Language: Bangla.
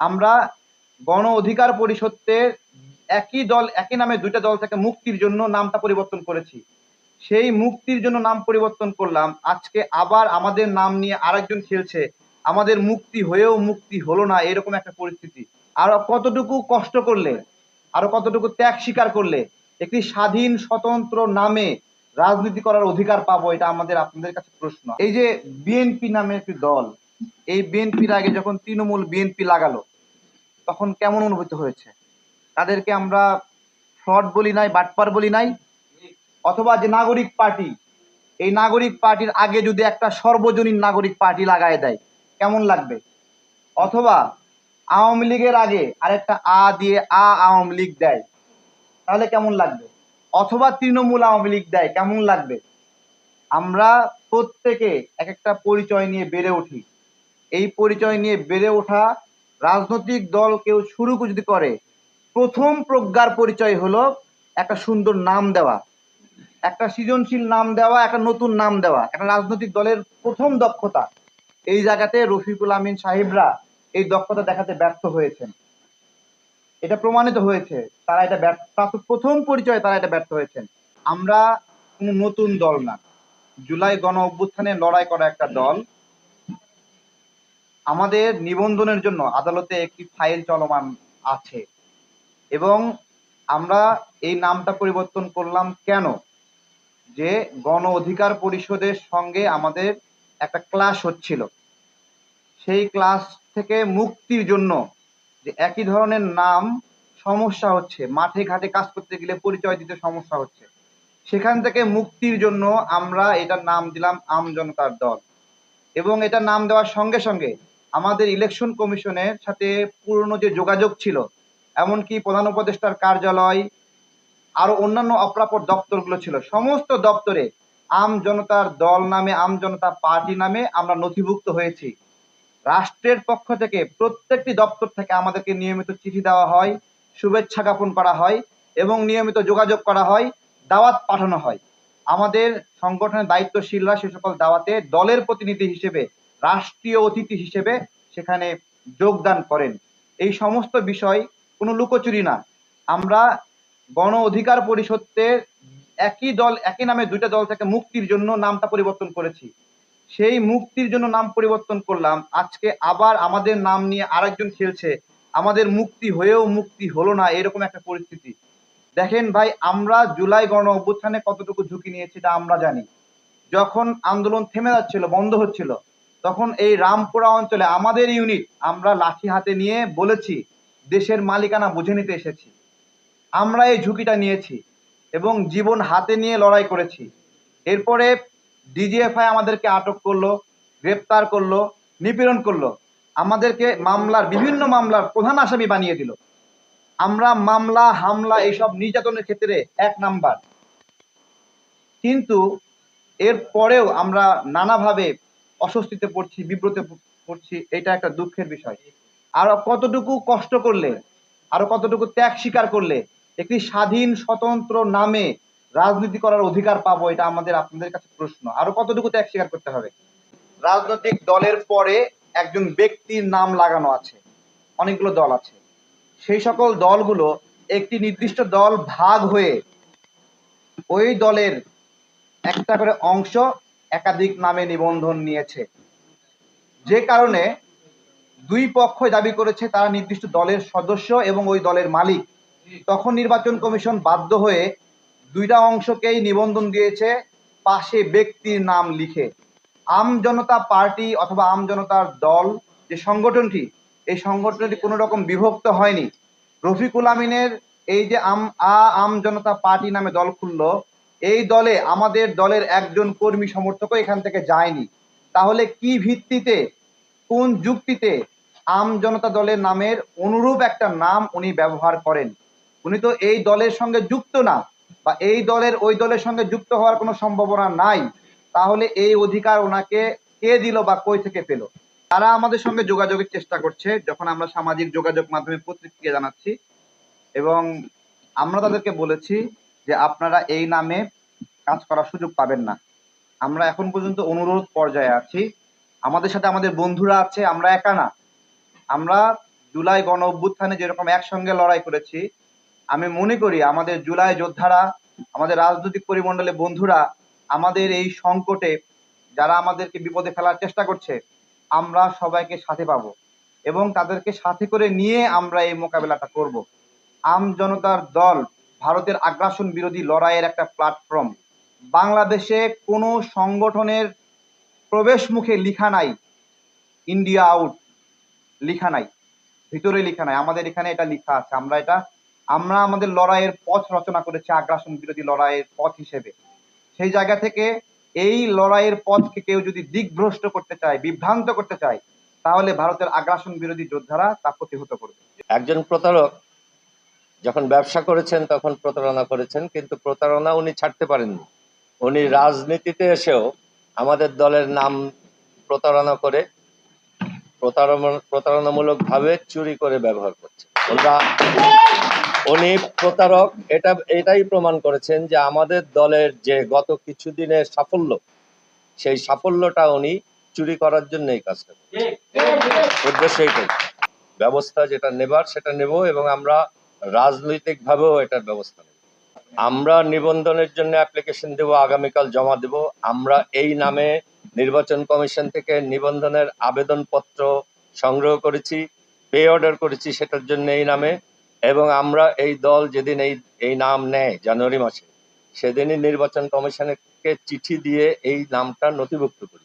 আমরা গণ অধিকার পরিষদকে একই নামে দুইটা দল থেকে মুক্তির জন্য নামটা পরিবর্তন করেছি। সেই মুক্তির জন্য নাম পরিবর্তন করলাম, আজকে আবার আমাদের নাম নিয়ে আরেকজন খেলছে, আমাদের মুক্তি হয়েও মুক্তি হলো না, এরকম একটা পরিস্থিতি। আরো কতটুকু কষ্ট করলে, আরো কতটুকু ত্যাগ স্বীকার করলে একটি স্বাধীন স্বতন্ত্র নামে রাজনীতি করার অধিকার পাবো, এটা আমাদের আপনাদের কাছে প্রশ্ন। এই যে বিএনপি নামে একটি দল, এই বিএনপির আগে যখন তৃণমূল বিএনপি লাগালো তখন কেমন অনুভূতি হয়েছে? তাদেরকে আমরা ফ্রড বলি নাই, বাটপার বলি নাই? অথবা যে নাগরিক পার্টি, এই নাগরিক পার্টির আগে যদি একটা সর্বজনীন নাগরিক পার্টি লাগায় দেয় কেমন লাগবে? অথবা আওয়ামী লীগের আগে আরেকটা দিয়ে আওয়ামী লীগ দেয় তাহলে কেমন লাগবে? অথবা তৃণমূল আওয়ামী লীগ দেয় কেমন লাগবে? আমরা প্রত্যেকে এক একটা পরিচয় নিয়ে বেড়ে উঠি। এই পরিচয় নিয়ে বেড়ে ওঠা রাজনৈতিক দল কেউ শুরু যদি করে, প্রথম প্রজ্ঞার পরিচয় হলো একটা সুন্দর নাম দেওয়া, একটা সৃজনশীল নাম দেওয়া, একটা নতুন নাম দেওয়া। একটা রাজনৈতিক দলের প্রথম দক্ষতা। এই জায়গাতে রফিকুল আমিন সাহেবরা এই দক্ষতা দেখাতে ব্যর্থ হয়েছেন, এটা প্রমাণিত হয়েছে। তারা এটা প্রথম পরিচয়ে তারা এটা ব্যর্থ হয়েছেন। আমরা কোনো নতুন দল না, জুলাই গণ অভ্যুত্থানে লড়াই করা একটা দল। আমাদের নিবন্ধনের জন্য আদালতে একটি ফাইল চলমান আছে এবং আমরা এই নামটা পরিবর্তন করলাম কেন? যে গণ অধিকার পরিষদের সঙ্গে আমাদের একটা ক্লাস হচ্ছিল, সেই ক্লাস থেকে মুক্তির জন্য যে একই ধরনের নাম সমস্যা হচ্ছে, মাঠে ঘাটে কাজ করতে গেলে পরিচয় দিতে সমস্যা হচ্ছে, সেখান থেকে মুক্তির জন্য আমরা এটার নাম দিলাম আম জনতার দল। এবং এটা নাম দেওয়ার সঙ্গে সঙ্গে আমাদের ইলেকশন কমিশনের সাথে পুরনো যে যোগাযোগ ছিল, এমনকি প্রধান উপদেষ্টার কার্যালয়, আরো অন্যান্য অপ্রাপ্য দপ্তরগুলো ছিল, সমস্ত দপ্তরে আম জনতার দল নামে, আম জনতা পার্টি নামে আমরা নথিভুক্ত হয়েছি। রাষ্ট্রের পক্ষ থেকে প্রত্যেকটি দপ্তর থেকে আমাদেরকে নিয়মিত চিঠি দেওয়া হয়, শুভেচ্ছা জ্ঞাপন করা হয় এবং নিয়মিত যোগাযোগ করা হয়, দাওয়াত পাঠানো হয়। আমাদের সংগঠনের দায়িত্বশীলরা সে সকল দাওয়াতে দলের প্রতিনিধি হিসেবে, রাষ্ট্রীয় অতিথি হিসেবে সেখানে যোগদান করেন। এই সমস্ত বিষয় কোনো লুকোচুরি না। আমরা গণ অধিকার পরিষদকে একই নামে দুইটা দল থেকে মুক্তির জন্য নামটা পরিবর্তন করেছি। সেই মুক্তির জন্য নাম পরিবর্তন করলাম, আজকে আবার আমাদের নাম নিয়ে আরেকজন খেলছে, আমাদের মুক্তি হয়েও মুক্তি হলো না, এরকম একটা পরিস্থিতি। দেখেন ভাই, আমরা জুলাই গণ অভ্যুত্থানে কতটুকু ঝুঁকি নিয়েছি এটা আমরা জানি। যখন আন্দোলন থেমে যাচ্ছিল, বন্ধ হচ্ছিল, তখন এই রামপুরা অঞ্চলে আমাদের ইউনিট আমরা লাঠি হাতে নিয়ে বলেছি দেশের মালিকানা বুঝে নিতে এসেছি। আমরা এই ঝুঁকিটা নিয়েছি এবং জীবন হাতে নিয়ে লড়াই করেছি। এরপরে ডিজিএফআই আমাদেরকে আটক করলো, গ্রেপ্তার করলো, নিপীড়ন করলো, আমাদেরকে বিভিন্ন মামলার প্রধান আসামি বানিয়ে দিল। আমরা মামলা হামলা এইসব নির্যাতনের ক্ষেত্রে 1 নাম্বার। কিন্তু এর পরেও আমরা নানাভাবে অস্বস্তিতে পড়ছি, বিব্রতে পড়ছি, এটা একটা দুঃখের বিষয়। আরো কতটুকু কষ্ট করলে, আরো কতটুকু ত্যাগ স্বীকার করলে একটি স্বাধীন স্বতন্ত্র নামে রাজনীতি করার অধিকার পাবো, এটা আমাদের আপনাদের কাছে প্রশ্ন। আরো কতটুকু ত্যাগ স্বীকার করতে হবে? রাজনৈতিক দলের পরে একজন ব্যক্তির নাম লাগানো আছে, অনেকগুলো দল আছে, সেই সকল দলগুলো একটি নির্দিষ্ট দল ভাগ হয়ে ওই দলের একটা করে অংশ একাধিক নামে নিবন্ধন নিয়েছে, যে কারণে দুই পক্ষ দাবি করেছে তারা নির্দিষ্ট দলের সদস্য এবং ওই দলের মালিক। তখন নির্বাচন কমিশন বাধ্য হয়ে দুইটা অংশকেই নিবন্ধন দিয়েছে পাশে ব্যক্তির নাম লিখে। আম জনতা পার্টি অথবা আম জনতার দল যে সংগঠনটি, এই সংগঠনটি কোনো রকম বিভক্ত হয়নি। রফিকুল আমিনের এই যে আম জনতা পার্টি নামে দল খুললো, এই দলে আমাদের দলের একজন কর্মী সমর্থকও এখান থেকে যায়নি। তাহলে কি ভিত্তিতে, কোন যুক্তিতে আম জনতা দলের নামের অনুরূপ একটা নাম উনি ব্যবহার করেন? উনি তো এই দলের সঙ্গে যুক্ত না, বা এই দলের ওই দলের সঙ্গে যুক্ত হওয়ার কোনো সম্ভাবনা নাই। তাহলে এই অধিকার ওনাকে কে দিল বা কই থেকে পেল? তারা আমাদের সঙ্গে যোগাযোগের চেষ্টা করছে যখন আমরা সামাজিক যোগাযোগ মাধ্যমে প্রতিক্রিয়া জানাচ্ছি, এবং আমরা তাদেরকে বলেছি যে আপনারা এই নামে কাজ করার সুযোগ পাবেন না। আমরা এখন পর্যন্ত অনুরোধ পর্যায়ে আছি, আমাদের সাথে আমাদের বন্ধুরা আছে, আমরা একা না। আমরা জুলাই গণ অভ্যুত্থানে যেরকম একসঙ্গে লড়াই করেছি, আমি মনে করি আমাদের জুলাই যোদ্ধারা, আমাদের রাজনৈতিক পরিমণ্ডলে বন্ধুরা আমাদের এই সংকটে যারা আমাদেরকে বিপদে ফেলার চেষ্টা করছে, আমরা সবাইকে সাথে পাবো এবং তাদেরকে সাথে করে নিয়ে আমরা এই মোকাবেলাটা করব। আম জনতার দল ভারতের আগ্রাসন বিরোধী লড়াইয়ের একটা প্ল্যাটফর্ম। বাংলাদেশে কোনো সংগঠনের প্রবেশ মুখে লিখা নাই ইন্ডিয়া আউট, লিখা নাই, ভিতরে লিখা নাই, আমাদের এখানে এটা লিখা আছে। আমরা আমাদের লড়াইয়ের পথ রচনা করেছি আগ্রাসন বিরোধী লড়াইয়ের পথ হিসেবে। সেই জায়গা থেকে এই লড়াইয়ের পথকে কেউ যদি দিকভ্রষ্ট করতে চায়, বিভ্রান্ত করতে চায়, তাহলে ভারতের আগ্রাসন বিরোধী যোদ্ধারা তা প্রতিহত করবে। একজন প্রতারক যখন ব্যবসা করেছেন তখন প্রতারণা করেছেন, কিন্তু প্রতারণা উনি ছাড়তে পারেননি। উনি রাজনীতিতে এসেও আমাদের দলের নাম প্রতারণা করে, প্রতারণামূলক ভাবে চুরি করে ব্যবহার করছে। উনি প্রতারক, এটাই প্রমাণ করেছেন যে আমাদের দলের যে গত কিছুদিনের সাফল্য, সেই সাফল্যটা উনি চুরি করার জন্য এই কাজটা করছেন। উদ্দেশ্য এইটাই। ব্যবস্থা যেটা নেবার সেটা নেব এবং আমরা রাজনৈতিক ভাবেও এটার ব্যবস্থা নেব। আমরা নিবন্ধনের জন্য অ্যাপ্লিকেশন দেব, আগামীকাল জমা দেব। আমরা এই নামে নির্বাচন কমিশন থেকে নিবন্ধনের আবেদনপত্র সংগ্রহ করেছি, পে অর্ডার করেছি সেটার জন্য এই নামে, এবং আমরা এই দল যেদিন এই নাম নেয় জানুয়ারি মাসে, সেদিনই নির্বাচন কমিশনকে চিঠি দিয়ে এই নামটা নথিভুক্ত করি।